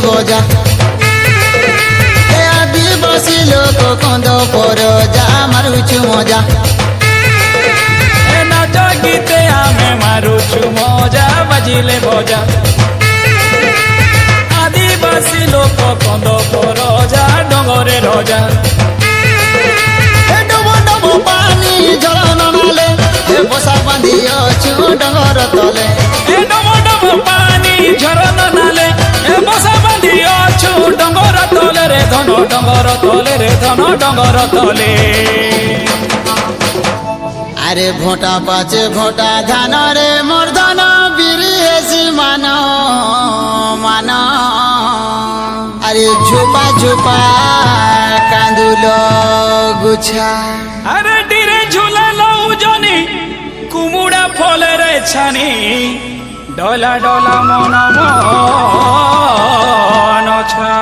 বজা আদিবাসী লোক কন্দ পর যা মারুছু মজা নাচ গীতে আমি মারুছু মজা বাজিলে বজা আদিবাসী লোক কন্দ পর যা ডঙ্গরে রজা ডব ডব পানি জল নালে বসা বাঁধি অছু ডঙ্গর তলে ডব ডব পানি ঝরন নালে বসা বাঁধি অছু ডঙ্গর তলে রে ধন ডঙ্গর তলে রে ধন ডঙ্গর তলে আরে ভোটা পাচে ভোটা ধান রে মোর ধন বিরি হেসি মান মান আরে ঝোপা ঝোপা কান্দুল গুছা আরে ডিরে ঝুলালো উজনি কুমুড়া ফলেরে ছানি ডলা ডলা মন মন ছা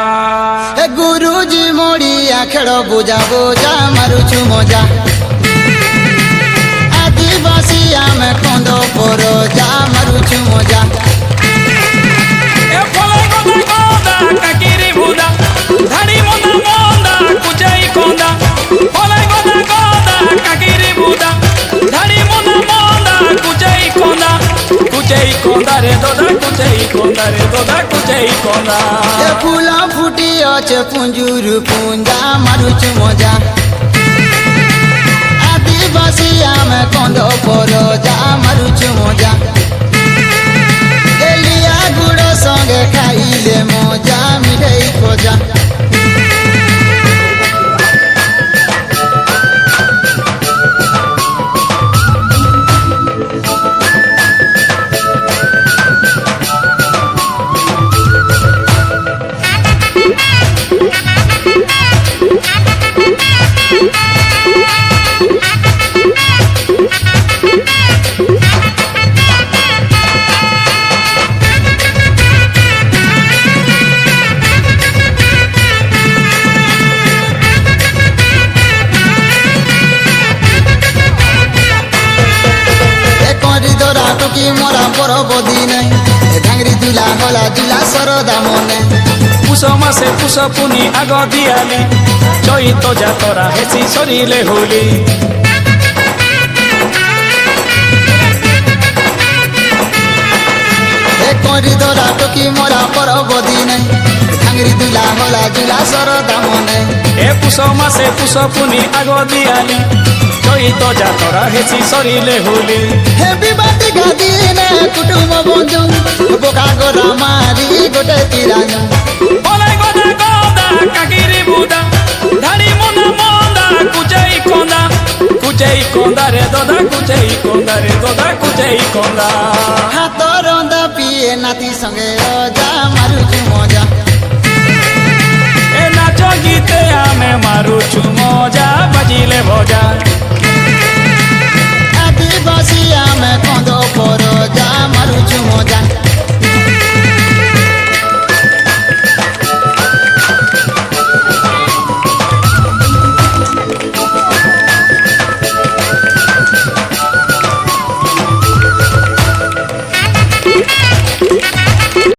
গুরুজি মোড়িয়া খেল বুঝা বুঝা মারুছু মজা আদিবাসী আমি কন্দ পর যা মারুছু মজা এ ফলে গদা গদা কাকিরি ভুদা ধাড়ি মন্দা মন্দা কুচাই কন্দা ফলে গদা গদা কাকিরি ভুদা ধাড়ি মন্দা মন্দা কুচাই কন্দা রে দদা কুচাই কন্দা রে দদা কুচাই কন্দা ফুল ফুটি অছে পুঞ্জুর পুঞ্জা মারুছু মজা আদিবাসী আমি কন্দ পর যা মারুছু মজা এলিয়া গুড় সঙ্গে খাইলে মজা মিঠাই খোঁজা টুকি মরা পরবদি নাই ঢাঙ্গরি দুলা হলা দুলা সরদা মনে পুষ মাসে পুষ পুনি আগ দিয়ালি চৈত যাতরা হেসি সরিলে হোলি করি ধরা টুকি মরা পরবদি নাই ঢাঙ্গরি দুলা হলা দুলা সরদা মনে এ পুষ মাসে পুষ পুনি আগ দিয়ালি চৈত যাতরা হেসি সরিলে হোলি হে বিবাদী গাদিনে কুটুম বন্ধু বোকা গোরা মারি গোটে তিরানু বলে গদা গদা কাকিরি বুদা ধাড়ি মন্দা মন্দা কুচাই কন্দা রে দদা কুচাই কন্দা রে দদা কুচাই কন্দা হাত রন্দা পিয়ে নাতি সঙ্গে রজা মারুছু মজা এ নাচ গীতে আমি মারুছু মজা বাজিলে বজা